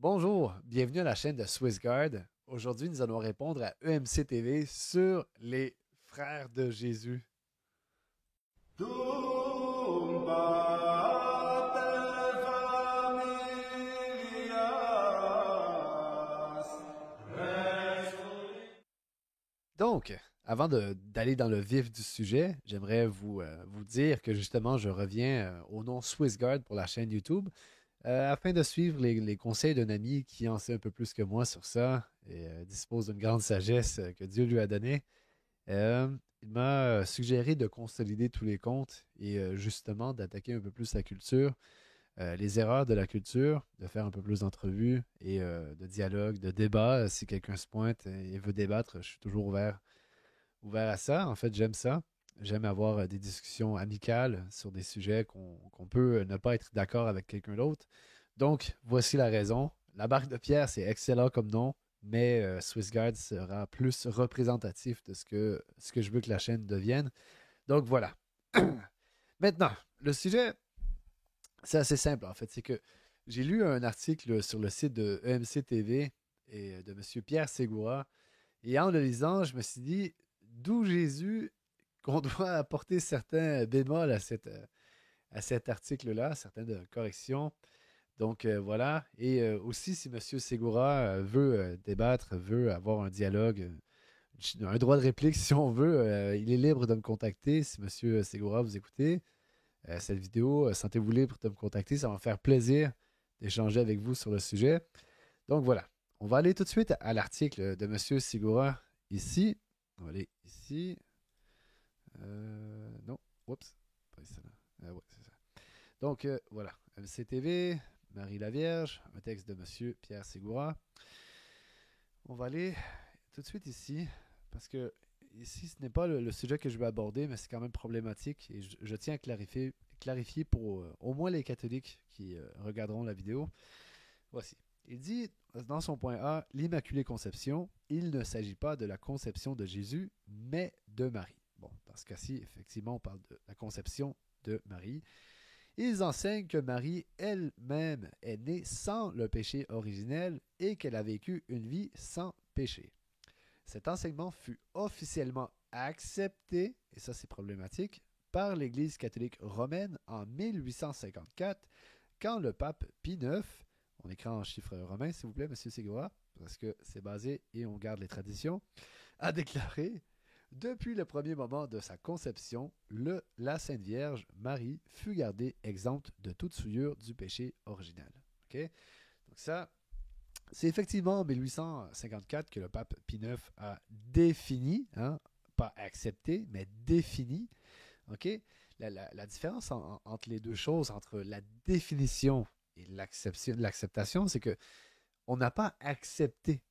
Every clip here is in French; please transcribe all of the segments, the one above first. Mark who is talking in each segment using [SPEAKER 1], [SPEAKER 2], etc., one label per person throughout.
[SPEAKER 1] Bonjour, bienvenue à la chaîne de SwissGuard. Aujourd'hui, nous allons répondre à EMC TV sur les frères de Jésus. Donc, avant d'aller dans le vif du sujet, j'aimerais vous dire que justement, je reviens au nom SwissGuard pour la chaîne YouTube afin de suivre les conseils d'un ami qui en sait un peu plus que moi sur ça et dispose d'une grande sagesse que Dieu lui a donnée. Euh, il m'a suggéré de consolider tous les comptes et justement d'attaquer un peu plus la culture, les erreurs de la culture, de faire un peu plus d'entrevues et de dialogue, de débat. Si quelqu'un se pointe et veut débattre, je suis toujours ouvert à ça. En fait, j'aime ça. J'aime avoir des discussions amicales sur des sujets qu'on peut ne pas être d'accord avec quelqu'un d'autre. Donc, voici la raison. La barque de pierre, c'est excellent comme nom, mais SwissGuard sera plus représentatif de ce que je veux que la chaîne devienne. Donc, voilà. Maintenant, le sujet, c'est assez simple en fait. C'est que j'ai lu un article sur le site de EMC TV et de M. Pierre Ségoura. Et en le lisant, je me suis dit, d'où Jésus qu'on doit apporter certains bémols à cet article-là, certaines corrections. Donc voilà. Et aussi, si M. Segura veut débattre, veut avoir un dialogue, un droit de réplique, si on veut, il est libre de me contacter. Si M. Segura vous écoutez cette vidéo, sentez-vous libre de me contacter. Ça va me faire plaisir d'échanger avec vous sur le sujet. Donc voilà. On va aller tout de suite à l'article de M. Segura ici. On va aller ici. Non. Oups. Pas ici, là. Ouais, c'est ça. Donc, voilà. MCTV, Marie la Vierge, un texte de M. Pierre Ségoura. On va aller tout de suite ici, parce que ici, ce n'est pas le sujet que je vais aborder, mais c'est quand même problématique et je tiens à clarifier pour au moins les catholiques qui regarderont la vidéo. Voici. Il dit dans son point A, l'Immaculée Conception, il ne s'agit pas de la conception de Jésus, mais de Marie. Bon, dans ce cas-ci, effectivement, on parle de la conception de Marie. Ils enseignent que Marie elle-même est née sans le péché originel et qu'elle a vécu une vie sans péché. Cet enseignement fut officiellement accepté, et ça c'est problématique, par l'Église catholique romaine en 1854, quand le pape Pie IX, on écrit en chiffres romains s'il vous plaît, M. Segura, parce que c'est basé et on garde les traditions, a déclaré depuis le premier moment de sa conception, la Sainte Vierge Marie fut gardée exempte de toute souillure du péché original. Okay? Donc ça, c'est effectivement en 1854 que le pape Pie IX a défini, hein, pas accepté, mais défini, okay, la différence entre les deux choses, entre la définition et l'acceptation, c'est que on n'a pas accepté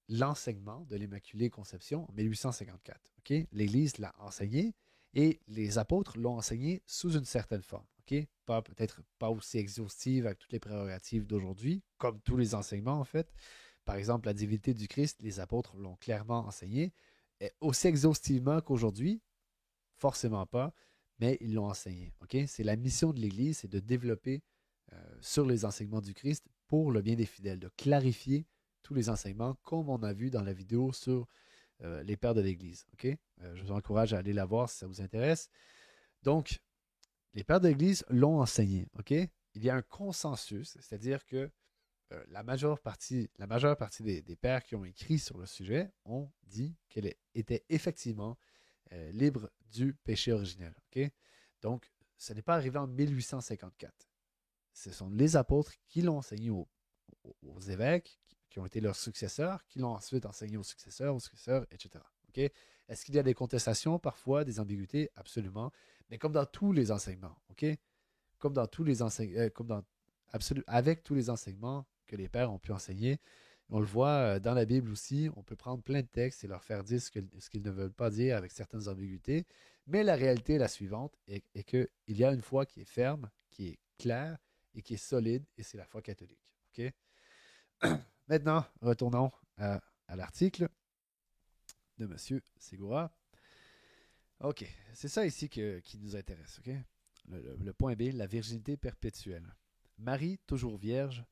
[SPEAKER 1] l'enseignement de l'Immaculée Conception en 1854. Okay? L'Église l'a enseigné et les apôtres l'ont enseigné sous une certaine forme. Okay? Peut-être pas aussi exhaustive avec toutes les prérogatives d'aujourd'hui, comme tous les enseignements en fait. Par exemple, la divinité du Christ, les apôtres l'ont clairement enseigné. Aussi exhaustivement qu'aujourd'hui, forcément pas, mais ils l'ont enseigné. Okay? C'est la mission de l'Église, c'est de développer sur les enseignements du Christ pour le bien des fidèles, de clarifier tous les enseignements, comme on a vu dans la vidéo sur les pères de l'Église. Okay? Je vous encourage à aller la voir si ça vous intéresse. Donc, les pères de l'Église l'ont enseigné. Okay? Il y a un consensus, c'est-à-dire que la majeure partie des pères qui ont écrit sur le sujet ont dit qu'elle était effectivement libre du péché originel. Okay? Donc, ce n'est pas arrivé en 1854. Ce sont les apôtres qui l'ont enseigné aux évêques, qui ont été leurs successeurs, qui l'ont ensuite enseigné aux successeurs, etc. Okay? Est-ce qu'il y a des contestations, parfois, des ambiguïtés? Absolument. Mais comme dans tous les enseignements, okay? Comme dans tous les enseignements, avec tous les enseignements que les pères ont pu enseigner, on le voit dans la Bible aussi, on peut prendre plein de textes et leur faire dire ce qu'ils ne veulent pas dire avec certaines ambiguïtés. Mais la réalité est la suivante, est qu'il y a une foi qui est ferme, qui est claire et qui est solide, et c'est la foi catholique. Okay? Maintenant, retournons à l'article de M. Segura. OK, c'est ça ici qui nous intéresse. Okay? Le point B, la virginité perpétuelle. Marie, toujours vierge,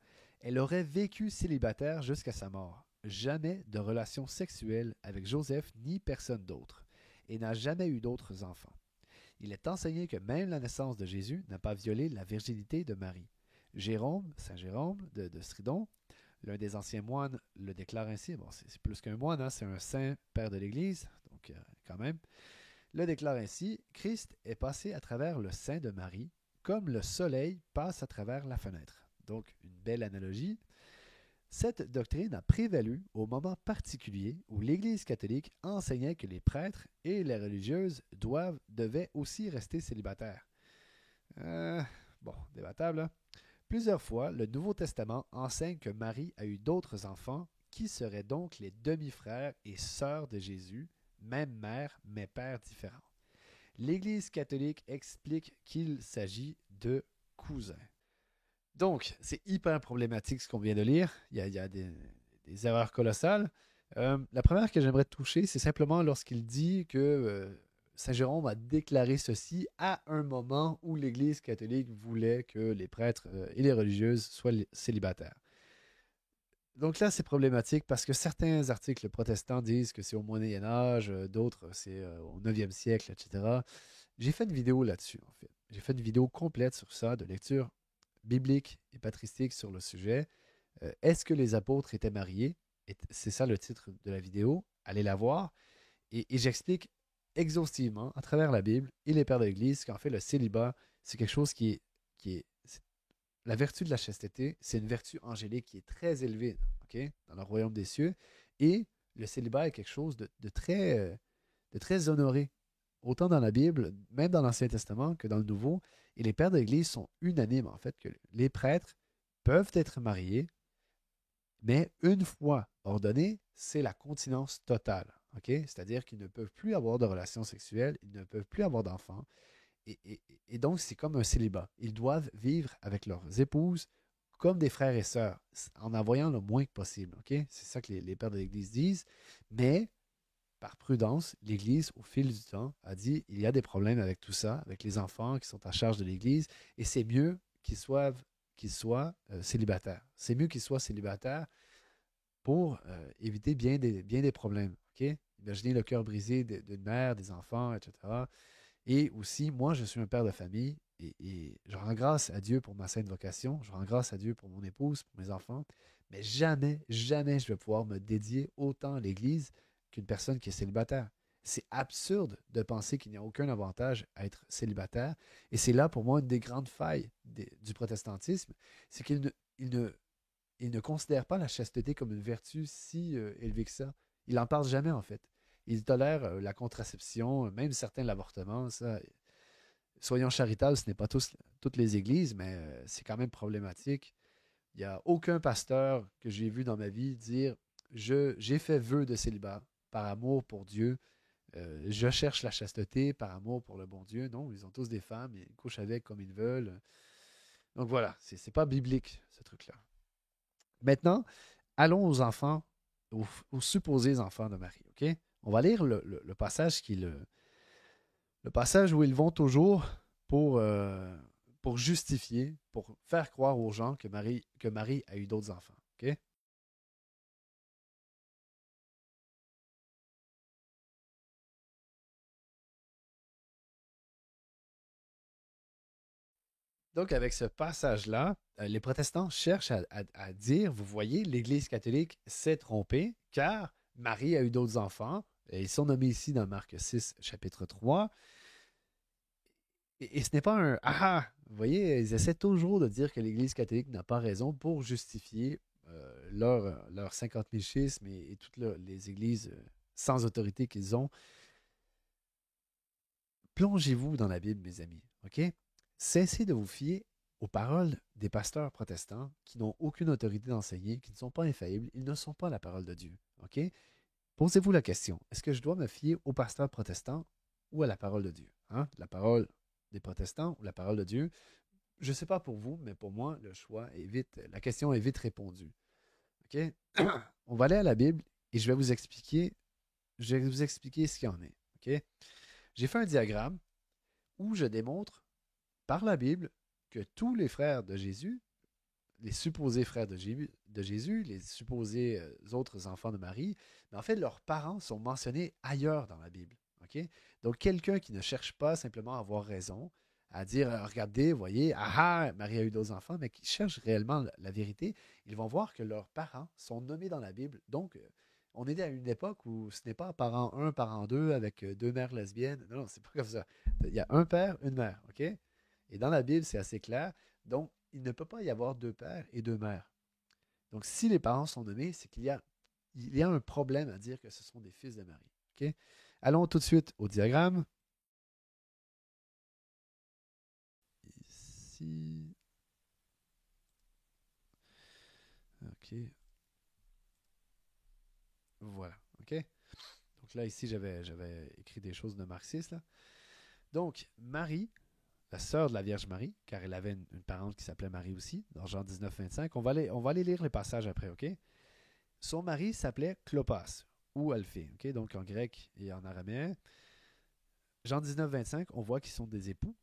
[SPEAKER 1] Elle aurait vécu célibataire jusqu'à sa mort. Jamais de relation sexuelle avec Joseph ni personne d'autre. Et n'a jamais eu d'autres enfants. Il est enseigné que même la naissance de Jésus n'a pas violé la virginité de Marie. Jérôme, Saint Jérôme de Stridon, l'un des anciens moines, le déclare ainsi. Bon, c'est plus qu'un moine, hein, c'est un saint père de l'Église, donc quand même. Le déclare ainsi: Christ est passé à travers le sein de Marie, comme le soleil passe à travers la fenêtre. Donc, une belle analogie. Cette doctrine a prévalu au moment particulier où l'Église catholique enseignait que les prêtres et les religieuses devaient aussi rester célibataires. Bon, débattable. Hein? Plusieurs fois, le Nouveau Testament enseigne que Marie a eu d'autres enfants qui seraient donc les demi-frères et sœurs de Jésus, même mère, mais père différents. L'Église catholique explique qu'il s'agit de cousins. Donc, c'est hyper problématique ce qu'on vient de lire. Il y a des erreurs colossales. La première que j'aimerais toucher, c'est simplement lorsqu'il dit que Saint Jérôme a déclaré ceci à un moment où l'Église catholique voulait que les prêtres et les religieuses soient célibataires. Donc là, c'est problématique parce que certains articles protestants disent que c'est au Moyen Âge, d'autres c'est au 9e siècle, etc. J'ai fait une vidéo là-dessus, en fait. J'ai fait une vidéo complète sur ça, de lecture biblique et patristique sur le sujet. Est-ce que les apôtres étaient mariés? C'est ça le titre de la vidéo. Allez la voir. Et j'explique exhaustivement, à travers la Bible et les pères de l'Église, qu'en fait, le célibat, c'est quelque chose la vertu de la chasteté, c'est une vertu angélique qui est très élevée, okay, dans le royaume des cieux. Et le célibat est quelque chose de très honoré, autant dans la Bible, même dans l'Ancien Testament, que dans le Nouveau. Et les pères de l'Église sont unanimes, en fait, que les prêtres peuvent être mariés, mais une fois ordonnés, c'est la continence totale. Okay? C'est-à-dire qu'ils ne peuvent plus avoir de relations sexuelles, ils ne peuvent plus avoir d'enfants. Et donc, c'est comme un célibat. Ils doivent vivre avec leurs épouses comme des frères et sœurs, en voyant le moins que possible. Okay? C'est ça que les pères de l'Église disent. Mais, par prudence, l'Église, au fil du temps, a dit il y a des problèmes avec tout ça, avec les enfants qui sont à charge de l'Église, et c'est mieux qu'ils soient célibataires. C'est mieux qu'ils soient célibataires pour éviter bien des problèmes. Okay? Imaginez le cœur brisé d'une mère, des enfants, etc. Et aussi, moi, je suis un père de famille et je rends grâce à Dieu pour ma sainte vocation, je rends grâce à Dieu pour mon épouse, pour mes enfants, mais jamais, jamais je vais pouvoir me dédier autant à l'Église qu'une personne qui est célibataire. C'est absurde de penser qu'il n'y a aucun avantage à être célibataire. Et c'est là, pour moi, une des grandes failles du protestantisme, c'est il ne considère pas la chasteté comme une vertu si élevée que ça. Il n'en parle jamais, en fait. Il tolère la contraception, même certains l'avortement. Ça, soyons charitables, ce n'est pas toutes les églises, mais c'est quand même problématique. Il n'y a aucun pasteur que j'ai vu dans ma vie dire j'ai fait vœu de célibat par amour pour Dieu. Je cherche la chasteté par amour pour le bon Dieu. Non, ils ont tous des femmes, ils couchent avec comme ils veulent. Donc voilà, c'est pas biblique, ce truc-là. Maintenant, allons aux enfants, aux supposés enfants de Marie. OK? On va lire le passage qui est le passage où ils vont toujours pour justifier, pour faire croire aux gens que Marie a eu d'autres enfants. OK? Donc, avec ce passage-là, les protestants cherchent à dire, vous voyez, l'Église catholique s'est trompée car Marie a eu d'autres enfants. Et ils sont nommés ici dans Marc 6, chapitre 3. Et ce n'est pas un ah! Vous voyez, ils essaient toujours de dire que l'Église catholique n'a pas raison pour justifier leur 50 000 schismes et toutes les églises sans autorité qu'ils ont. Plongez-vous dans la Bible, mes amis. OK? Cessez de vous fier aux paroles des pasteurs protestants qui n'ont aucune autorité d'enseigner, qui ne sont pas infaillibles. Ils ne sont pas la parole de Dieu. OK? Posez-vous la question. Est-ce que je dois me fier aux pasteurs protestants ou à la parole de Dieu? Hein? La parole des protestants ou la parole de Dieu? Je ne sais pas pour vous, mais pour moi, la question est vite répondue. OK? On va aller à la Bible et je vais vous expliquer ce qu'il y en est. OK? J'ai fait un diagramme où je démontre par la Bible que tous les frères de Jésus, les supposés frères de Jésus, les supposés autres enfants de Marie, mais en fait, leurs parents sont mentionnés ailleurs dans la Bible. OK? Donc, quelqu'un qui ne cherche pas simplement à avoir raison, à dire, regardez, voyez, ah ah, Marie a eu d'autres enfants, mais qui cherchent réellement la vérité, ils vont voir que leurs parents sont nommés dans la Bible. Donc, on est à une époque où ce n'est pas parent un, parent 2 avec deux mères lesbiennes. Non, non, c'est pas comme ça. Il y a un père, une mère, OK? Et dans la Bible, c'est assez clair. Donc, il ne peut pas y avoir deux pères et deux mères. Donc, si les parents sont nommés, c'est il y a un problème à dire que ce sont des fils de Marie. OK? Allons tout de suite au diagramme. Ici. OK. Voilà. OK? Donc là, ici, j'avais écrit des choses de marxiste. Là. Donc, Marie, la sœur de la Vierge Marie, car elle avait une parente qui s'appelait Marie aussi, dans Jean 19, 25. On va aller lire les passages après, OK? Son mari s'appelait Clopas ou Alphée, OK? Donc en grec et en araméen. Jean 19, 25, on voit qu'ils sont des époux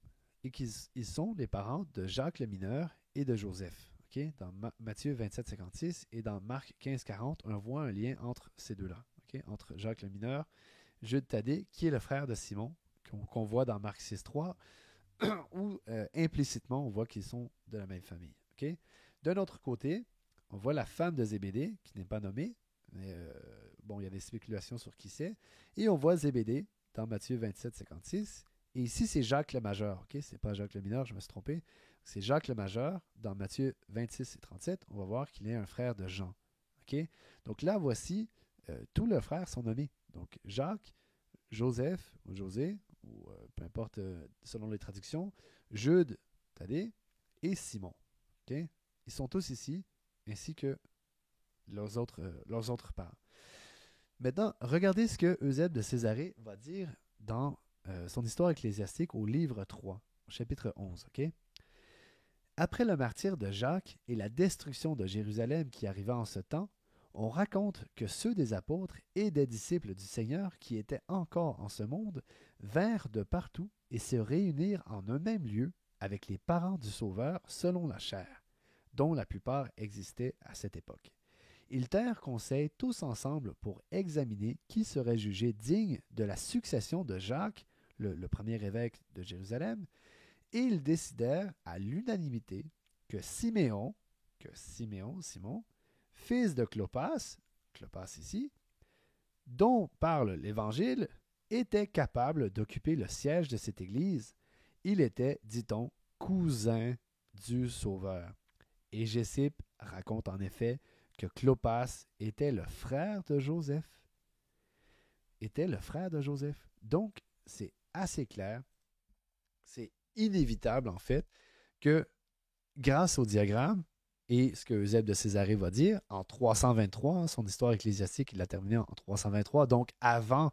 [SPEAKER 1] et qu'ils sont les parents de Jacques le mineur et de Joseph. OK? Dans Matthieu 27, 56 et dans Marc 15, 40, on voit un lien entre ces deux-là. OK? Entre Jacques le mineur, Jude Thaddée, qui est le frère de Simon, qu'on voit dans Marc 6, 3, où implicitement on voit qu'ils sont de la même famille. Okay? D'un autre côté, on voit la femme de Zébédée, qui n'est pas nommée, mais bon, il y a des spéculations sur qui c'est, et on voit Zébédée dans Matthieu 27, 56, et ici c'est Jacques le majeur, okay? C'est pas Jacques le mineur, je me suis trompé, c'est Jacques le majeur, dans Matthieu 26 et 37, on va voir qu'il est un frère de Jean. Okay? Donc là, voici, tous leurs frères sont nommés. Donc Jacques, Joseph, ou José, ou peu importe selon les traductions, Jude, Thaddée, et Simon. Okay? Ils sont tous ici, ainsi que leurs autres parents. Maintenant, regardez ce que Eusèbe de Césarée va dire dans son histoire ecclésiastique au livre 3, au chapitre 11. Okay? Après le martyre de Jacques et la destruction de Jérusalem qui arriva en ce temps, on raconte que ceux des apôtres et des disciples du Seigneur qui étaient encore en ce monde vinrent de partout et se réunirent en un même lieu avec les parents du Sauveur selon la chair, dont la plupart existaient à cette époque. Ils tinrent conseil tous ensemble pour examiner qui serait jugé digne de la succession de Jacques, le premier évêque de Jérusalem, et ils décidèrent à l'unanimité que Simon, fils de Clopas ici, dont parle l'Évangile, était capable d'occuper le siège de cette Église. Il était, dit-on, cousin du Sauveur. Et Gésippe raconte en effet que Clopas était le frère de Joseph. Donc, c'est assez clair, c'est inévitable en fait, que grâce au diagramme, et ce que Eusèbe de Césarée va dire, en 323, son histoire ecclésiastique, il l'a terminée en 323, donc avant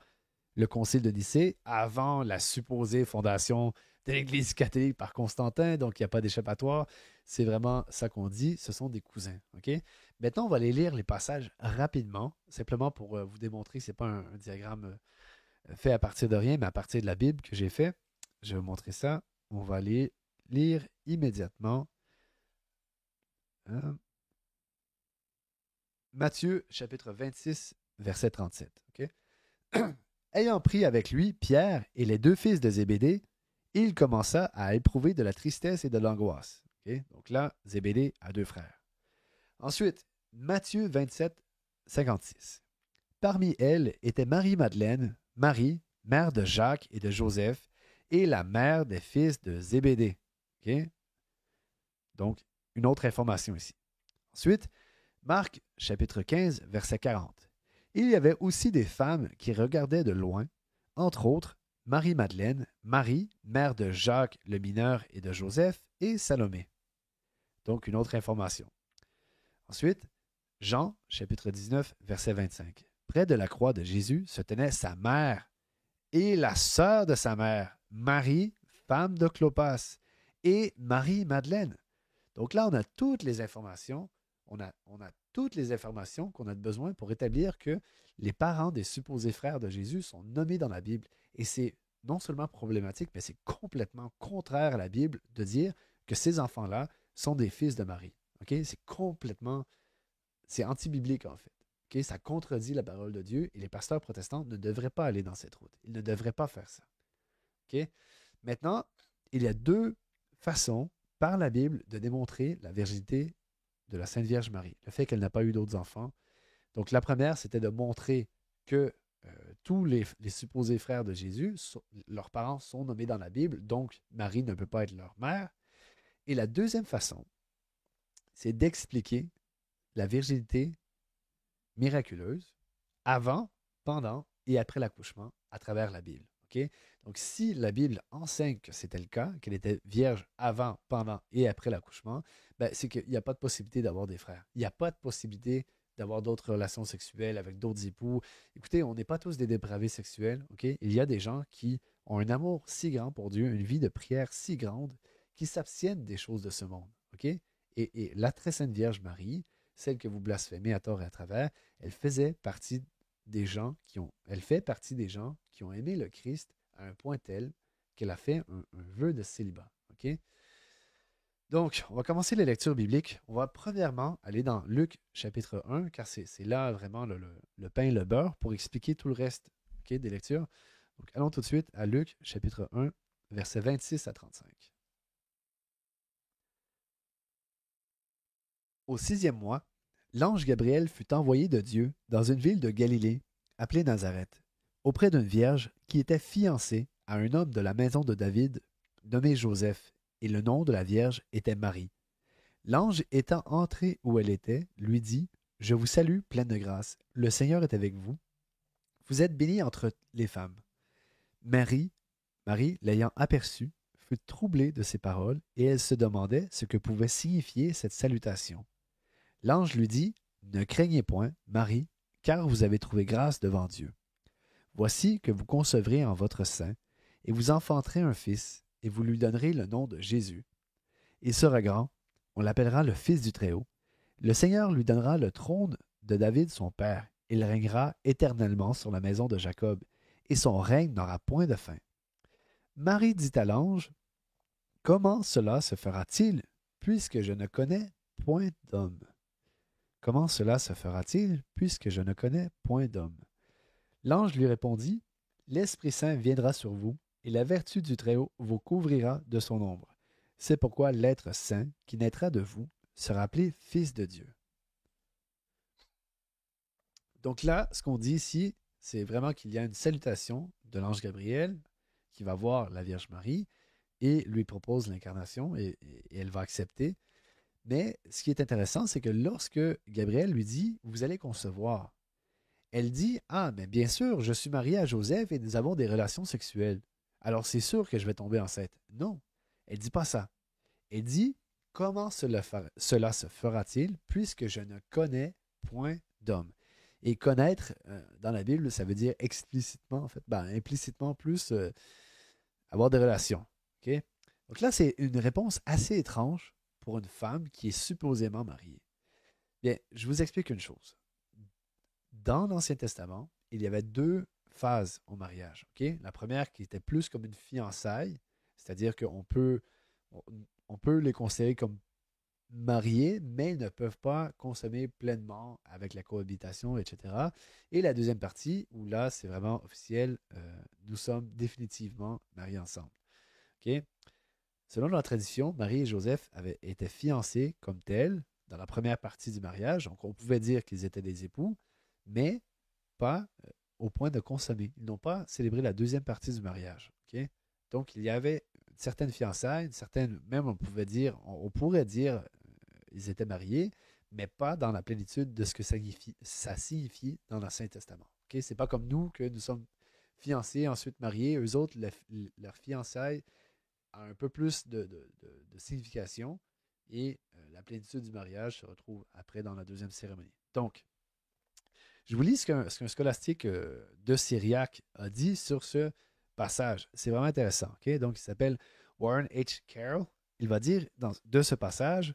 [SPEAKER 1] le concile de Nicée, avant la supposée fondation de l'Église catholique par Constantin, donc il n'y a pas d'échappatoire. C'est vraiment ça qu'on dit, ce sont des cousins. Okay? Maintenant, on va aller lire les passages rapidement, simplement pour vous démontrer que ce n'est pas un diagramme fait à partir de rien, mais à partir de la Bible que j'ai fait. Je vais vous montrer ça. On va aller lire immédiatement. Matthieu, chapitre 26, verset 37. Okay? Ayant pris avec lui Pierre et les deux fils de Zébédée, il commença à éprouver de la tristesse et de l'angoisse. Okay? Donc là, Zébédée a deux frères. Ensuite, Matthieu 27, 56. Parmi elles était Marie-Madeleine, Marie, mère de Jacques et de Joseph, et la mère des fils de Zébédée. Okay? Donc, une autre information ici. Ensuite, Marc, chapitre 15, verset 40. Il y avait aussi des femmes qui regardaient de loin, entre autres Marie-Madeleine, Marie, mère de Jacques le mineur et de Joseph, et Salomé. Donc, une autre information. Ensuite, Jean, chapitre 19, verset 25. Près de la croix de Jésus se tenait sa mère et la sœur de sa mère, Marie, femme de Clopas, et Marie-Madeleine. Donc là, on a toutes les informations. On a toutes les informations qu'on a besoin pour établir que les parents des supposés frères de Jésus sont nommés dans la Bible. Et c'est non seulement problématique, mais c'est complètement contraire à la Bible de dire que ces enfants-là sont des fils de Marie. OK? C'est anti-biblique en fait. OK? Ça contredit la parole de Dieu et les pasteurs protestants ne devraient pas aller dans cette route. Ils ne devraient pas faire ça. OK? Maintenant, il y a deux façons par la Bible de démontrer la virginité de la Sainte Vierge Marie, le fait qu'elle n'a pas eu d'autres enfants. Donc la première, c'était de montrer que tous les supposés frères de Jésus, leurs parents sont nommés dans la Bible, donc Marie ne peut pas être leur mère. Et la deuxième façon, c'est d'expliquer la virginité miraculeuse avant, pendant et après l'accouchement à travers la Bible. Okay? Donc, si la Bible enseigne que c'était le cas, qu'elle était vierge avant, pendant et après l'accouchement, ben, c'est qu'il n'y a pas de possibilité d'avoir des frères. Il n'y a pas de possibilité d'avoir d'autres relations sexuelles avec d'autres époux. Écoutez, on n'est pas tous des dépravés sexuels. Okay? Il y a des gens qui ont un amour si grand pour Dieu, une vie de prière si grande, qui s'abstiennent des choses de ce monde. Okay? Et la très sainte Vierge Marie, celle que vous blasphémez à tort et à travers, elle fait partie des gens qui ont aimé le Christ à un point tel qu'elle a fait un vœu de célibat. Okay? Donc, on va commencer les lectures bibliques. On va premièrement aller dans Luc chapitre 1, car c'est là vraiment le pain et le beurre pour expliquer tout le reste okay, des lectures. Donc, allons tout de suite à Luc chapitre 1, versets 26 à 35. Au 6e mois, l'ange Gabriel fut envoyé de Dieu dans une ville de Galilée, appelée Nazareth, auprès d'une vierge qui était fiancée à un homme de la maison de David, nommé Joseph, et le nom de la vierge était Marie. L'ange étant entré où elle était, lui dit, « Je vous salue, pleine de grâce, le Seigneur est avec vous. Vous êtes bénie entre les femmes. » Marie, l'ayant aperçue, fut troublée de ces paroles, et elle se demandait ce que pouvait signifier cette salutation. L'ange lui dit, « Ne craignez point, Marie, car vous avez trouvé grâce devant Dieu. Voici que vous concevrez en votre sein, et vous enfanterez un fils, et vous lui donnerez le nom de Jésus. Il sera grand, on l'appellera le Fils du Très-Haut. Le Seigneur lui donnera le trône de David son père. Il régnera éternellement sur la maison de Jacob, et son règne n'aura point de fin. » Marie dit à l'ange, « Comment cela se fera-t-il, puisque je ne connais point d'homme? » Comment cela se fera-t-il, puisque je ne connais point d'homme? L'ange lui répondit, « L'Esprit Saint viendra sur vous, et la vertu du Très-Haut vous couvrira de son ombre. C'est pourquoi l'être saint qui naîtra de vous sera appelé Fils de Dieu. » Donc là, ce qu'on dit ici, c'est vraiment qu'il y a une salutation de l'ange Gabriel qui va voir la Vierge Marie et lui propose l'incarnation et elle va accepter. Mais ce qui est intéressant, c'est que lorsque Gabriel lui dit « Vous allez concevoir », elle dit « Ah, mais bien sûr, je suis mariée à Joseph et nous avons des relations sexuelles. Alors c'est sûr que je vais tomber enceinte. » Non, elle ne dit pas ça. Elle dit « Comment cela se fera-t-il puisque je ne connais point d'homme? » Et connaître, dans la Bible, ça veut dire explicitement, en fait, implicitement plus avoir des relations. Okay? Donc là, c'est une réponse assez étrange pour une femme qui est supposément mariée. Bien, je vous explique une chose. Dans l'Ancien Testament, il y avait deux phases au mariage. Okay? La première qui était plus comme une fiançaille, c'est-à-dire qu'on peut, on peut les considérer comme mariés, mais ils ne peuvent pas consommer pleinement avec la cohabitation, etc. Et la deuxième partie, où là, c'est vraiment officiel, nous sommes définitivement mariés ensemble. Okay? Selon la tradition, Marie et Joseph avaient été fiancés comme tels dans la première partie du mariage. Donc, on pouvait dire qu'ils étaient des époux, mais pas au point de consommer. Ils n'ont pas célébré la deuxième partie du mariage. Okay? Donc, il y avait une certaine fiançailles, même on pourrait dire, ils étaient mariés, mais pas dans la plénitude de ce que ça signifie dans l'Ancien Testament. Okay? Ce n'est pas comme nous que nous sommes fiancés, ensuite mariés. Eux autres, leur fiançailles a un peu plus de signification et la plénitude du mariage se retrouve après dans la deuxième cérémonie. Donc, je vous lis ce qu'un scolastique de Syriac a dit sur ce passage. C'est vraiment intéressant. Okay? Donc, il s'appelle Warren H. Carroll. Il va dire de ce passage,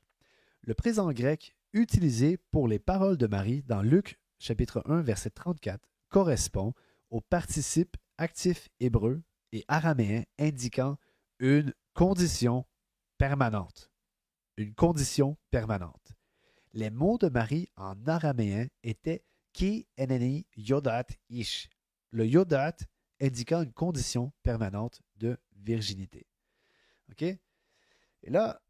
[SPEAKER 1] le présent grec utilisé pour les paroles de Marie dans Luc chapitre 1 verset 34 correspond au participe actif hébreu et araméen indiquant une condition permanente. Une condition permanente. Les mots de Marie en araméen étaient Ki eneni yodat ish. Le yodat indiquant une condition permanente de virginité. OK? Et là,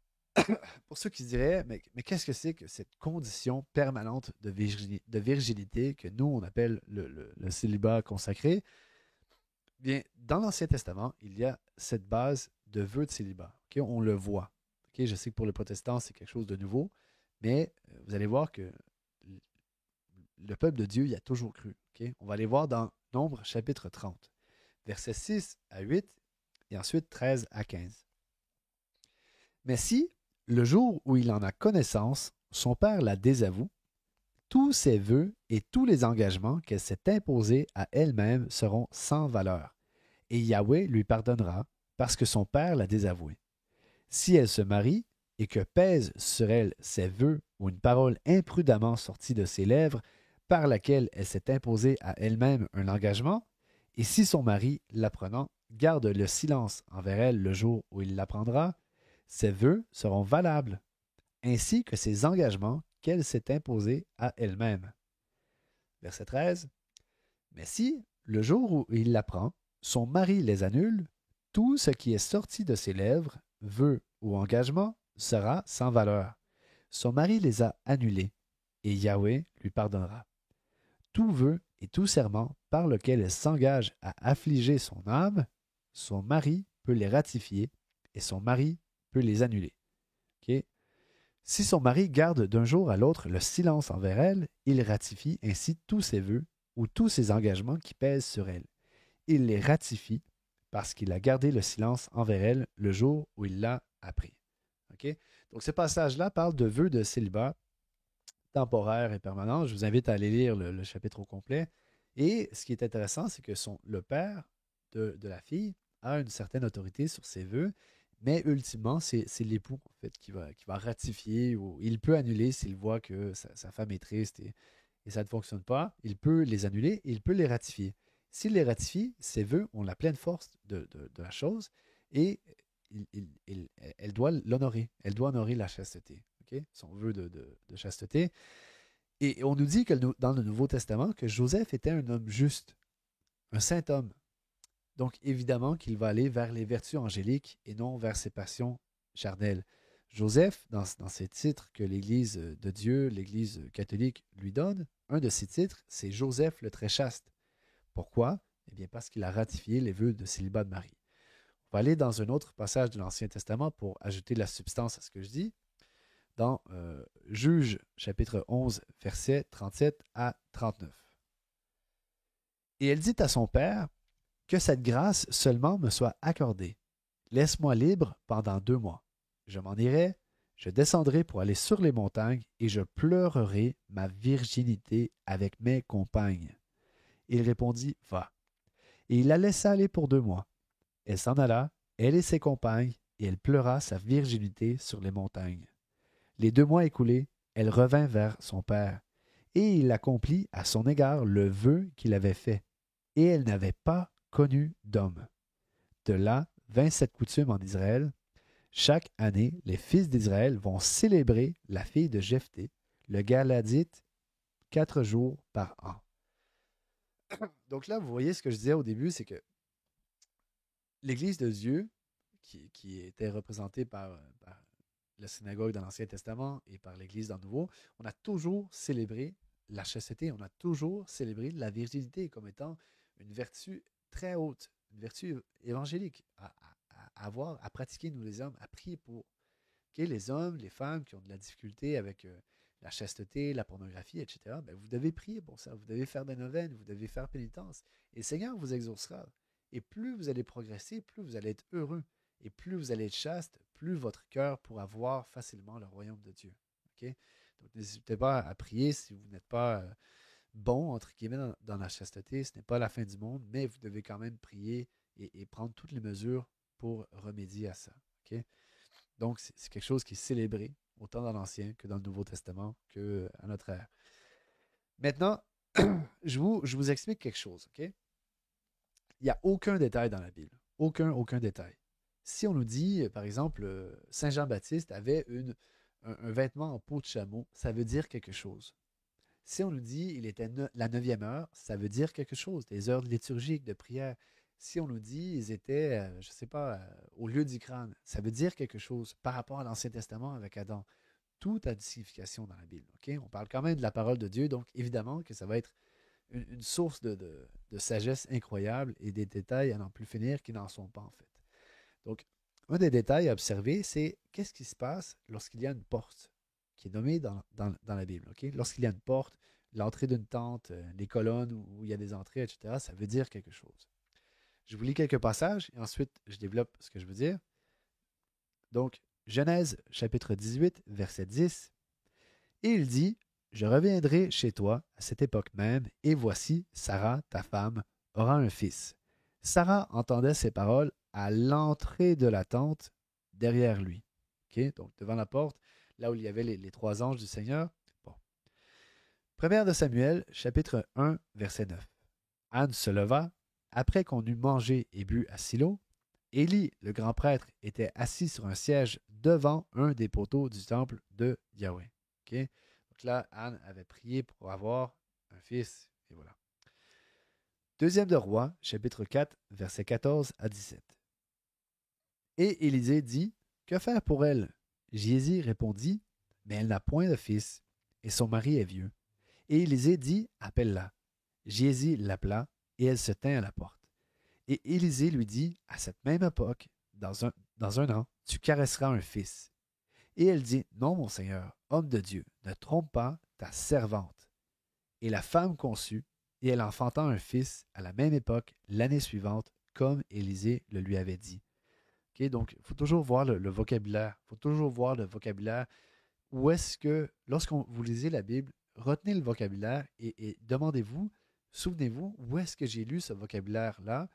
[SPEAKER 1] pour ceux qui se diraient, mais qu'est-ce que c'est que cette condition permanente de virginité que nous, on appelle le célibat consacré? Bien, dans l'Ancien Testament, il y a cette base de vœu de célibat. Okay? On le voit. Okay? Je sais que pour les protestants, c'est quelque chose de nouveau, mais vous allez voir que le peuple de Dieu y a toujours cru. Okay? On va aller voir dans Nombre chapitre 30, versets 6 à 8 et ensuite 13 à 15. Mais si, le jour où il en a connaissance, son père la désavoue, tous ses vœux et tous les engagements qu'elle s'est imposés à elle-même seront sans valeur, et Yahweh lui pardonnera parce que son père l'a désavoué. Si elle se marie et que pèse sur elle ses vœux ou une parole imprudemment sortie de ses lèvres par laquelle elle s'est imposée à elle-même un engagement, et si son mari, l'apprenant, garde le silence envers elle le jour où il l'apprendra, ses vœux seront valables, ainsi que ses engagements qu'elle s'est imposés à elle-même. Verset 13. Mais si, le jour où il l'apprend, son mari les annule, tout ce qui est sorti de ses lèvres, vœux ou engagement, sera sans valeur. Son mari les a annulés, et Yahweh lui pardonnera. Tout vœu et tout serment par lequel elle s'engage à affliger son âme, son mari peut les ratifier, et son mari peut les annuler. Okay? Si son mari garde d'un jour à l'autre le silence envers elle, il ratifie ainsi tous ses vœux ou tous ses engagements qui pèsent sur elle. Il les ratifie parce qu'il a gardé le silence envers elle le jour où il l'a appris. Okay? Donc ce passage-là parle de vœux de célibat temporaire et permanent. Je vous invite à aller lire le chapitre au complet. Et ce qui est intéressant, c'est que le père de la fille a une certaine autorité sur ses vœux, mais ultimement, c'est l'époux en fait, qui va ratifier ou il peut annuler s'il voit que sa femme est triste et ça ne fonctionne pas. Il peut les annuler et il peut les ratifier. S'il les ratifie, ses vœux ont la pleine force de la chose et elle doit l'honorer. Elle doit honorer la chasteté. Okay? Son vœu de chasteté. Et on nous dit que dans le Nouveau Testament que Joseph était un homme juste, un saint homme. Donc, évidemment qu'il va aller vers les vertus angéliques et non vers ses passions charnelles. Joseph, dans ses titres que l'Église de Dieu, l'Église catholique lui donne, un de ses titres, c'est Joseph le très chaste. Pourquoi? Eh bien, parce qu'il a ratifié les vœux de célibat de Marie. On va aller dans un autre passage de l'Ancien Testament pour ajouter de la substance à ce que je dis. Dans Juges, chapitre 11, versets 37 à 39. Et elle dit à son père, que cette grâce seulement me soit accordée. Laisse-moi libre pendant 2 mois. Je m'en irai, je descendrai pour aller sur les montagnes et je pleurerai ma virginité avec mes compagnes. Il répondit, va. Et il la laissa aller pour 2 mois. Elle s'en alla, elle et ses compagnes, et elle pleura sa virginité sur les montagnes. Les 2 mois écoulés, elle revint vers son père, et il accomplit à son égard le vœu qu'il avait fait, et elle n'avait pas connu d'homme. De là vint cette coutume en Israël. Chaque année, les fils d'Israël vont célébrer la fille de Jephthé, le Galadite, 4 jours par an. Donc là, vous voyez ce que je disais au début, c'est que l'Église de Dieu, qui était représentée par la synagogue dans l'Ancien Testament et par l'Église dans le Nouveau, on a toujours célébré la chasteté, on a toujours célébré la virginité comme étant une vertu très haute, une vertu évangélique à avoir, à pratiquer, nous les hommes, à prier pour. Okay, les hommes, les femmes qui ont de la difficulté avec la chasteté, la pornographie, etc., ben, vous devez prier pour ça, vous devez faire des neuvaines, vous devez faire pénitence. Et le Seigneur vous exaucera. Et plus vous allez progresser, plus vous allez être heureux. Et plus vous allez être chaste, plus votre cœur pourra voir facilement le royaume de Dieu. Okay? Donc n'hésitez pas à prier si vous n'êtes pas bon, entre guillemets, dans la chasteté. Ce n'est pas la fin du monde, mais vous devez quand même prier et prendre toutes les mesures pour remédier à ça. Okay? Donc, c'est quelque chose qui est célébré, autant dans l'Ancien que dans le Nouveau Testament, qu'à notre ère. Maintenant, je vous explique quelque chose, OK? Il n'y a aucun détail dans la Bible. Aucun détail. Si on nous dit, par exemple, Saint Jean-Baptiste avait un vêtement en peau de chameau, ça veut dire quelque chose. Si on nous dit il était la neuvième heure, ça veut dire quelque chose, des heures liturgiques de prière. Si on nous dit ils étaient, je ne sais pas, au lieu du crâne, ça veut dire quelque chose par rapport à l'Ancien Testament avec Adam. Tout a une signification dans la Bible. Okay? On parle quand même de la parole de Dieu, donc évidemment que ça va être une source de sagesse incroyable et des détails à n'en plus finir qui n'en sont pas en fait. Donc, un des détails à observer, c'est qu'est-ce qui se passe lorsqu'il y a une porte qui est nommée dans la Bible. Okay? Lorsqu'il y a une porte, l'entrée d'une tente, les colonnes où il y a des entrées, etc., ça veut dire quelque chose. Je vous lis quelques passages et ensuite je développe ce que je veux dire. Donc, Genèse chapitre 18, verset 10. Et il dit, je reviendrai chez toi à cette époque même, et voici, Sarah, ta femme, aura un fils. Sarah entendait ces paroles à l'entrée de la tente derrière lui. Okay? Donc, devant la porte, là où il y avait les trois anges du Seigneur. Bon. Première de Samuel, chapitre 1, verset 9. Anne se leva, après qu'on eut mangé et bu à Silo. Élie, le grand prêtre, était assis sur un siège devant un des poteaux du temple de Yahweh. Okay? Donc là, Anne avait prié pour avoir un fils. Et voilà. Deuxième de Rois, chapitre 4, versets 14 à 17. Et Élisée dit, que faire pour elle? Géasi répondit, mais elle n'a point de fils, et son mari est vieux. Et Élisée dit, appelle-la. Géasi l'appela, et elle se tint à la porte. Et Élisée lui dit, à cette même époque, dans un an, tu caresseras un fils. Et elle dit, non, mon Seigneur, homme de Dieu, ne trompe pas ta servante. Et la femme conçut, et elle enfanta un fils à la même époque, l'année suivante, comme Élisée le lui avait dit. Okay, donc, il faut toujours voir le vocabulaire. Il faut toujours voir le vocabulaire. Où est-ce que, lorsqu'on vous lisez la Bible, retenez le vocabulaire et demandez-vous, souvenez-vous, où est-ce que j'ai lu ce vocabulaire-là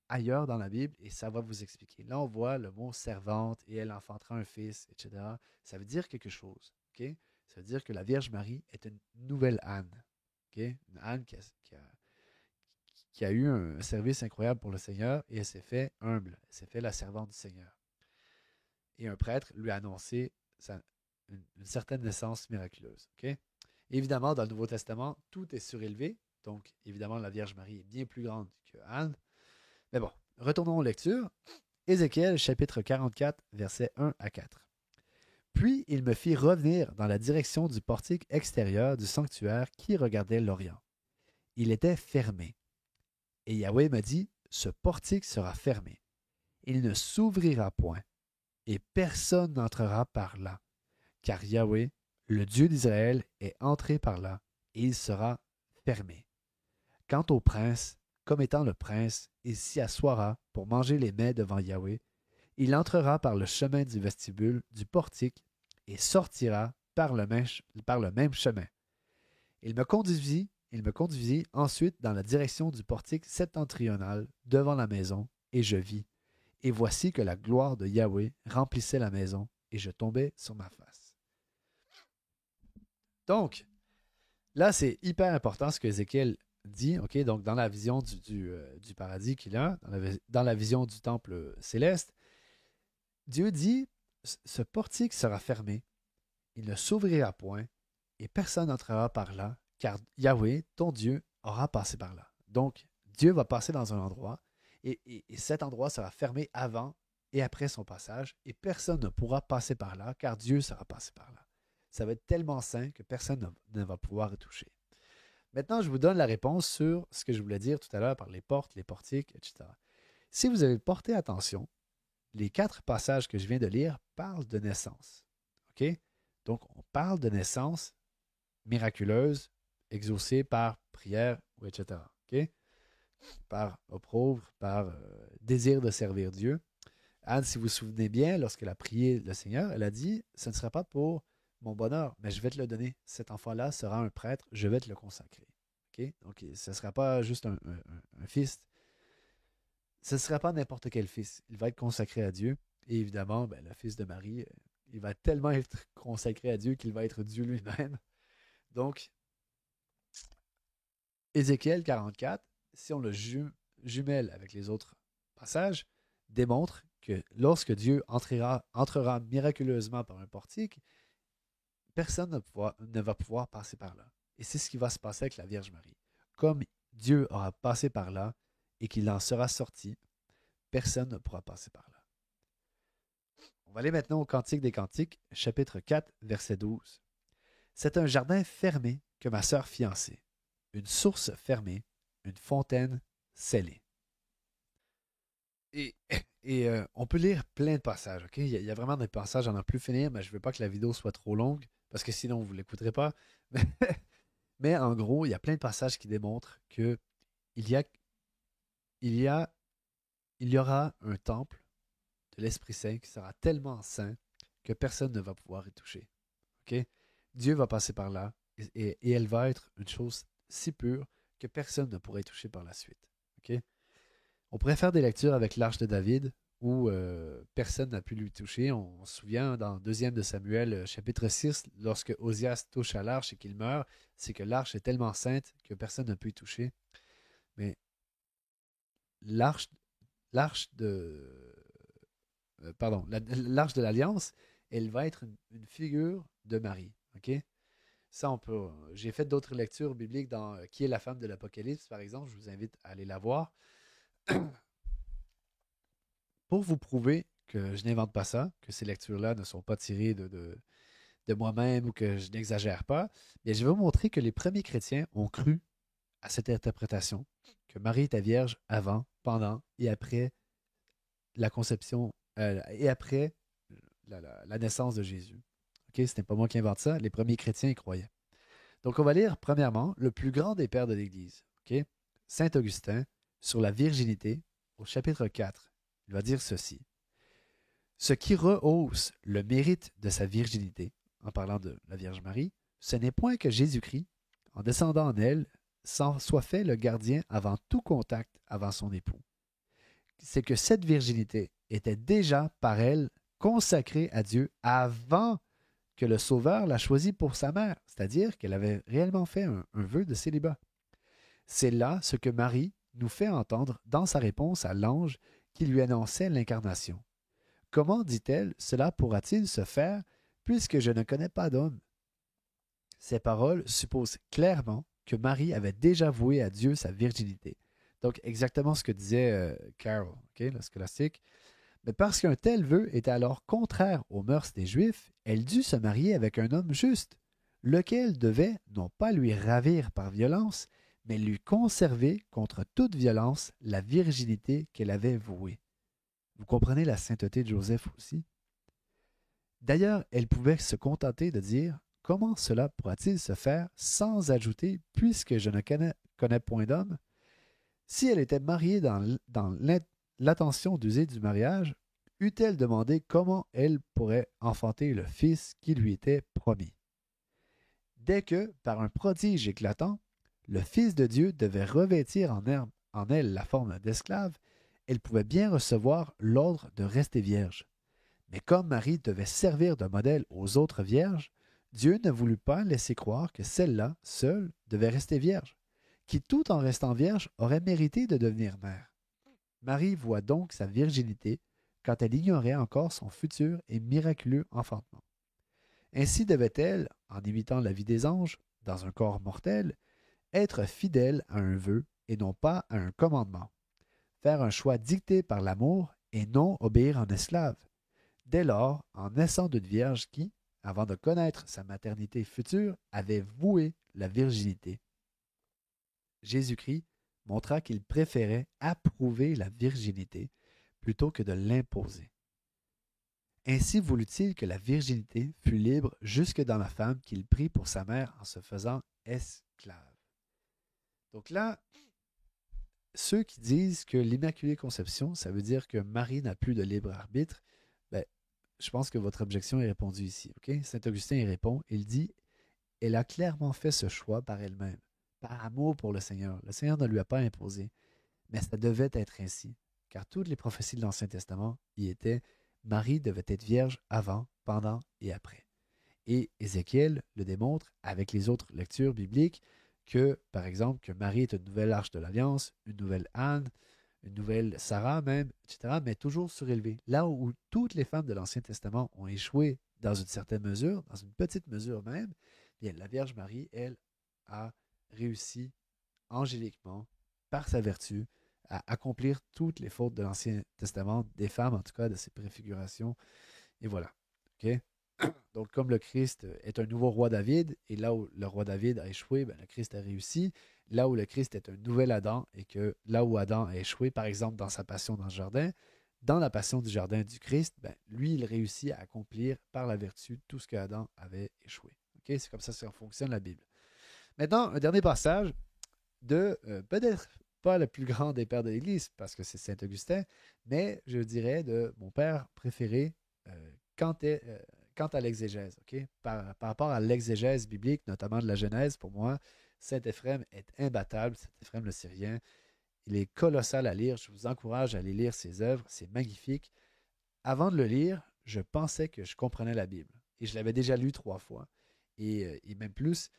[SPEAKER 1] ailleurs dans la Bible et ça va vous expliquer. Là, on voit le mot servante et elle enfantera un fils, etc. Ça veut dire quelque chose. Okay? Ça veut dire que la Vierge Marie est une nouvelle Anne. Okay? Une Anne qui a eu un service incroyable pour le Seigneur et elle s'est fait humble. Elle s'est fait la servante du Seigneur. Et un prêtre lui a annoncé une certaine naissance miraculeuse. Okay? Évidemment, dans le Nouveau Testament, tout est surélevé. Donc, évidemment, la Vierge Marie est bien plus grande que Anne. Mais bon, retournons aux lectures. Ézéchiel, chapitre 44, versets 1 à 4. Puis il me fit revenir dans la direction du portique extérieur du sanctuaire qui regardait l'Orient. Il était fermé. Et Yahweh me dit, ce portique sera fermé. Il ne s'ouvrira point, et personne n'entrera par là, car Yahweh, le Dieu d'Israël, est entré par là, et il sera fermé. Quant au prince, comme étant le prince, il s'y assoira pour manger les mets devant Yahweh. Il entrera par le chemin du vestibule, du portique, et sortira par le même chemin. Il me conduisit ensuite dans la direction du portique septentrional, devant la maison, et je vis. Et voici que la gloire de Yahweh remplissait la maison, et je tombais sur ma face. Donc, là, c'est hyper important ce que Ézéchiel dit, ok, donc dans la vision du paradis qu'il a, dans la vision du temple céleste, Dieu dit, ce portique sera fermé, il ne s'ouvrira point, et personne n'entrera par là, car Yahweh, ton Dieu, aura passé par là. Donc, Dieu va passer dans un endroit, et cet endroit sera fermé avant et après son passage, et personne ne pourra passer par là, car Dieu sera passé par là. Ça va être tellement saint que personne ne va pouvoir y toucher. Maintenant, je vous donne la réponse sur ce que je voulais dire tout à l'heure par les portes, les portiques, etc. Si vous avez porté attention, les 4 passages que je viens de lire parlent de naissance. OK? Donc, on parle de naissance miraculeuse, exaucée par prière, etc. OK? Par opprobre, par désir de servir Dieu. Anne, si vous vous souvenez bien, lorsqu'elle a prié le Seigneur, elle a dit, ce ne sera pas pour mon bonheur, mais je vais te le donner. Cet enfant-là sera un prêtre, je vais te le consacrer. Okay? Donc, ce ne sera pas juste un fils. Ce ne sera pas n'importe quel fils. Il va être consacré à Dieu. Et évidemment, ben, le fils de Marie, il va tellement être consacré à Dieu qu'il va être Dieu lui-même. Donc, Ézéchiel 44, si on le jumelle avec les autres passages, démontre que lorsque Dieu entrera miraculeusement par un portique, personne ne va pouvoir passer par là. Et c'est ce qui va se passer avec la Vierge Marie. Comme Dieu aura passé par là et qu'il en sera sorti, personne ne pourra passer par là. On va aller maintenant au Cantique des Cantiques, chapitre 4, verset 12. C'est un jardin fermé que ma sœur fiancée, une source fermée, une fontaine scellée. Et, on peut lire plein de passages, OK? Il y a vraiment des passages à n'en plus finir, mais je ne veux pas que la vidéo soit trop longue, parce que sinon vous ne l'écouterez pas. Mais en gros, il y a plein de passages qui démontrent que il y a, il y a, il y aura un temple de l'Esprit Saint qui sera tellement saint que personne ne va pouvoir y toucher. OK? Dieu va passer par là et elle va être une chose si pure que personne ne pourrait y toucher par la suite. OK? On pourrait faire des lectures avec l'Arche de David où personne n'a pu lui toucher. On se souvient dans 2 de Samuel, chapitre 6, lorsque Osias touche à l'Arche et qu'il meurt, c'est que l'Arche est tellement sainte que personne ne peut y toucher. Mais l'Arche de l'Arche de l'Alliance, elle va être une figure de Marie. OK? Ça, on peut. J'ai fait d'autres lectures bibliques dans Qui est la femme de l'Apocalypse, par exemple. Je vous invite à aller la voir. Pour vous prouver que je n'invente pas ça, que ces lectures-là ne sont pas tirées de moi-même ou que je n'exagère pas, bien, je vais vous montrer que les premiers chrétiens ont cru à cette interprétation, que Marie était vierge avant, pendant et après la conception et après la naissance de Jésus. OK, ce n'est pas moi qui invente ça, les premiers chrétiens y croyaient. Donc, on va lire premièrement le plus grand des pères de l'Église, OK? Saint Augustin, sur la virginité, au chapitre 4. Il va dire ceci. Ce qui rehausse le mérite de sa virginité, en parlant de la Vierge Marie, ce n'est point que Jésus-Christ, en descendant en elle, soit fait le gardien avant tout contact avant son époux. C'est que cette virginité était déjà par elle consacrée à Dieu avant que le Sauveur l'a choisie pour sa mère, c'est-à-dire qu'elle avait réellement fait un vœu de célibat. C'est là ce que Marie nous fait entendre dans sa réponse à l'ange qui lui annonçait l'incarnation. Comment, dit-elle, cela pourra-t-il se faire puisque je ne connais pas d'homme? Ces paroles supposent clairement que Marie avait déjà voué à Dieu sa virginité. Donc, exactement ce que disait Carol, okay, le scolastique. Mais parce qu'un tel vœu était alors contraire aux mœurs des Juifs, elle dut se marier avec un homme juste, lequel devait non pas lui ravir par violence, mais lui conserver contre toute violence la virginité qu'elle avait vouée. Vous comprenez la sainteté de Joseph aussi? D'ailleurs, elle pouvait se contenter de dire « Comment cela pourra-t-il se faire sans ajouter « Puisque je ne connais point d'homme » Si elle était mariée dans l'attention d'user du mariage, eût-elle demandé comment elle pourrait enfanter le fils qui lui était promis. Dès que, par un prodige éclatant, le Fils de Dieu devait revêtir en elle la forme d'esclave, elle pouvait bien recevoir l'ordre de rester vierge. Mais comme Marie devait servir de modèle aux autres vierges, Dieu ne voulut pas laisser croire que celle-là, seule, devait rester vierge, qui tout en restant vierge aurait mérité de devenir mère. Marie voit donc sa virginité quand elle ignorait encore son futur et miraculeux enfantement. Ainsi devait-elle, en imitant la vie des anges, dans un corps mortel, être fidèle à un vœu et non pas à un commandement, faire un choix dicté par l'amour et non obéir en esclave. Dès lors, en naissant d'une vierge qui, avant de connaître sa maternité future, avait voué la virginité. Jésus-Christ montra qu'il préférait approuver la virginité plutôt que de l'imposer. Ainsi voulut-il que la virginité fût libre jusque dans la femme qu'il prit pour sa mère en se faisant esclave. Donc là, ceux qui disent que l'Immaculée Conception, ça veut dire que Marie n'a plus de libre arbitre, ben, je pense que votre objection est répondue ici. Okay? Saint Augustin y répond, il dit, elle a clairement fait ce choix par elle-même, par amour pour le Seigneur. Le Seigneur ne lui a pas imposé, mais ça devait être ainsi, car toutes les prophéties de l'Ancien Testament y étaient, Marie devait être vierge avant, pendant et après. Et Ézéchiel le démontre avec les autres lectures bibliques que, par exemple, que Marie est une nouvelle arche de l'Alliance, une nouvelle Anne, une nouvelle Sarah même, etc., mais toujours surélevée. Là où toutes les femmes de l'Ancien Testament ont échoué dans une certaine mesure, dans une petite mesure même, bien, la Vierge Marie, elle, a réussi angéliquement, par sa vertu, à accomplir toutes les fautes de l'Ancien Testament, des femmes en tout cas, de ses préfigurations. Et voilà. OK? Donc, comme le Christ est un nouveau roi David, et là où le roi David a échoué, ben, le Christ a réussi. Là où le Christ est un nouvel Adam, et que là où Adam a échoué, par exemple dans sa passion dans le jardin, dans la passion du jardin du Christ, ben, lui, il réussit à accomplir par la vertu tout ce que Adam avait échoué. OK? C'est comme ça que fonctionne la Bible. Maintenant, un dernier passage de peut-être pas le plus grand des pères de l'Église, parce que c'est Saint-Augustin, mais je dirais de mon père préféré quant, quant à l'exégèse. Okay? Par rapport à l'exégèse biblique, notamment de la Genèse, pour moi, Saint-Éphrem est imbattable. Saint-Éphrem le Syrien, il est colossal à lire. Je vous encourage à aller lire ses œuvres. C'est magnifique. Avant de le lire, je pensais que je comprenais la Bible. Et je l'avais déjà lu 3 fois, et même plus.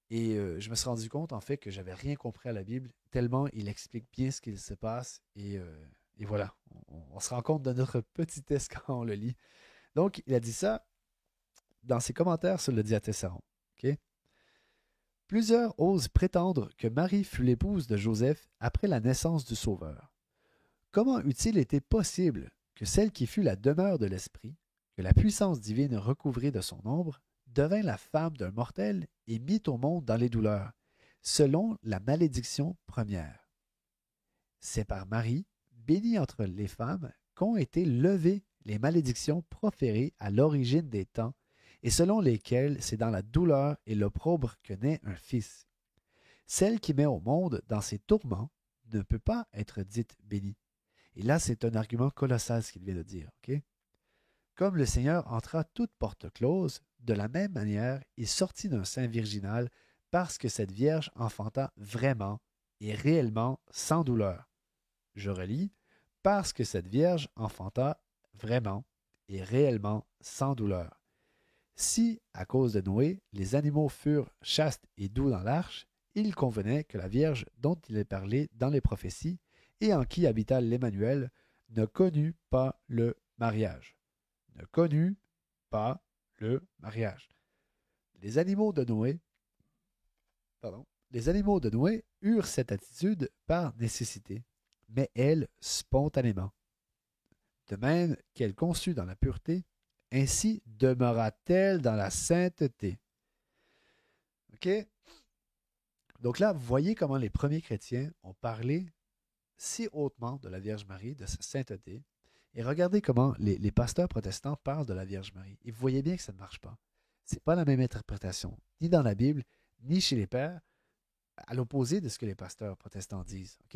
[SPEAKER 1] Et je me suis rendu compte, en fait, que j'avais rien compris à la Bible, tellement il explique bien ce qu'il se passe. Et voilà, on se rend compte de notre petitesse quand on le lit. Donc, il a dit ça dans ses commentaires sur le Diatessaron. Okay? Plusieurs osent prétendre que Marie fut l'épouse de Joseph après la naissance du Sauveur. Comment eût-il été possible que celle qui fut la demeure de l'Esprit, que la puissance divine recouvrit de son ombre, devint la femme d'un mortel et mit au monde dans les douleurs, selon la malédiction première? C'est par Marie, bénie entre les femmes, qu'ont été levées les malédictions proférées à l'origine des temps, et selon lesquelles c'est dans la douleur et l'opprobre que naît un fils. Celle qui met au monde dans ses tourments ne peut pas être dite bénie. Et là, c'est un argument colossal ce qu'il vient de dire. Okay? Comme le Seigneur entra toute porte close, de la même manière, il sortit d'un sein virginal parce que cette Vierge enfanta vraiment et réellement sans douleur. Je relis, parce que cette Vierge enfanta vraiment et réellement sans douleur. Si, à cause de Noé, les animaux furent chastes et doux dans l'arche, il convenait que la Vierge dont il est parlé dans les prophéties et en qui habita l'Emmanuel ne connut pas le mariage. Ne connut pas le mariage. Les animaux de Noé, les animaux de Noé eurent cette attitude par nécessité, mais elle spontanément. De même qu'elle conçut dans la pureté, ainsi demeura-t-elle dans la sainteté. OK? Donc là, vous voyez comment les premiers chrétiens ont parlé si hautement de la Vierge Marie, de sa sainteté, et regardez comment les pasteurs protestants parlent de la Vierge Marie. Et vous voyez bien que ça ne marche pas. Ce n'est pas la même interprétation, ni dans la Bible, ni chez les pères, à l'opposé de ce que les pasteurs protestants disent. OK?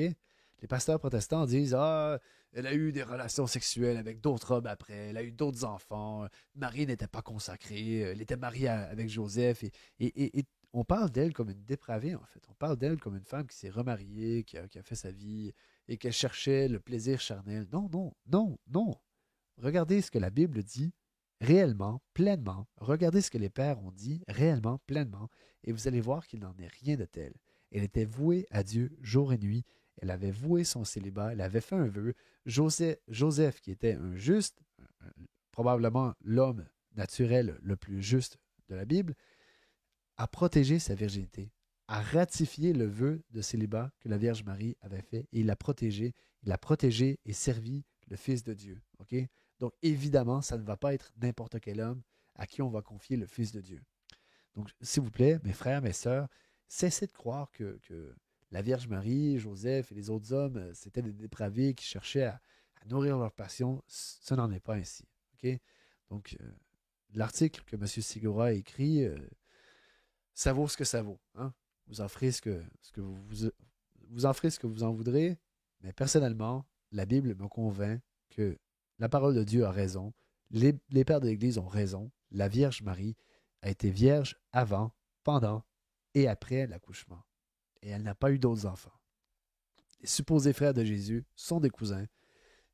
[SPEAKER 1] Les pasteurs protestants disent ah, elle a eu des relations sexuelles avec d'autres hommes après, elle a eu d'autres enfants, Marie n'était pas consacrée, elle était mariée avec Joseph, et on parle d'elle comme une dépravée, en fait. On parle d'elle comme une femme qui s'est remariée, qui a fait sa vie, et qu'elle cherchait le plaisir charnel. Non, non, non, non. Regardez ce que la Bible dit réellement, pleinement. Regardez ce que les pères ont dit réellement, pleinement, et vous allez voir qu'il n'en est rien de tel. Elle était vouée à Dieu jour et nuit. Elle avait voué son célibat. Elle avait fait un vœu. Joseph, qui était un juste, probablement l'homme naturel le plus juste de la Bible, a protégé sa virginité, a ratifié le vœu de célibat que la Vierge Marie avait fait, et il a protégé et servi le Fils de Dieu. Okay? Donc, évidemment, ça ne va pas être n'importe quel homme à qui on va confier le Fils de Dieu. Donc, s'il vous plaît, mes frères, mes sœurs, cessez de croire que la Vierge Marie, Joseph et les autres hommes, c'était des dépravés qui cherchaient à nourrir leur passion. Ce n'en est pas ainsi. Okay? Donc, l'article que M. Sigora a écrit, ça vaut ce que ça vaut. Hein? Vous en ferez vous en ferez ce que vous en voudrez, mais personnellement, la Bible me convainc que la parole de Dieu a raison, les pères de l'Église ont raison, la Vierge Marie a été vierge avant, pendant et après l'accouchement. Et elle n'a pas eu d'autres enfants. Les supposés frères de Jésus sont des cousins,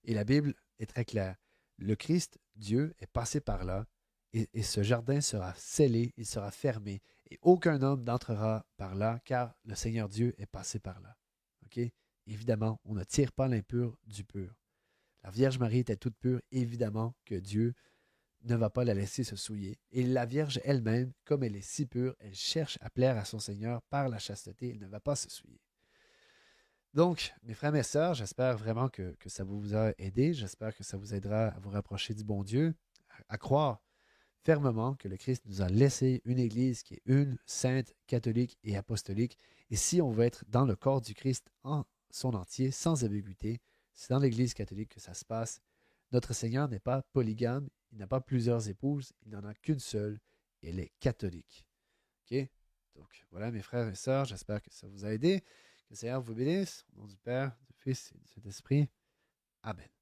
[SPEAKER 1] et la Bible est très claire. Le Christ, Dieu, est passé par là, et ce jardin sera scellé, il sera fermé, et aucun homme n'entrera par là, car le Seigneur Dieu est passé par là. Okay? Évidemment, on ne tire pas l'impur du pur. La Vierge Marie était toute pure, évidemment que Dieu ne va pas la laisser se souiller. Et la Vierge elle-même, comme elle est si pure, elle cherche à plaire à son Seigneur par la chasteté, elle ne va pas se souiller. Donc, mes frères et sœurs, j'espère vraiment que ça vous a aidé. J'espère que ça vous aidera à vous rapprocher du bon Dieu, à croire fermement que le Christ nous a laissé une Église qui est une, sainte, catholique et apostolique. Et si on veut être dans le corps du Christ en son entier, sans ambiguïté, c'est dans l'Église catholique que ça se passe. Notre Seigneur n'est pas polygame, il n'a pas plusieurs épouses, il n'en a qu'une seule, et elle est catholique. OK? Donc, voilà, mes frères et sœurs, j'espère que ça vous a aidé. Que le Seigneur vous bénisse. Au nom du Père, du Fils et du Saint-Esprit. Amen.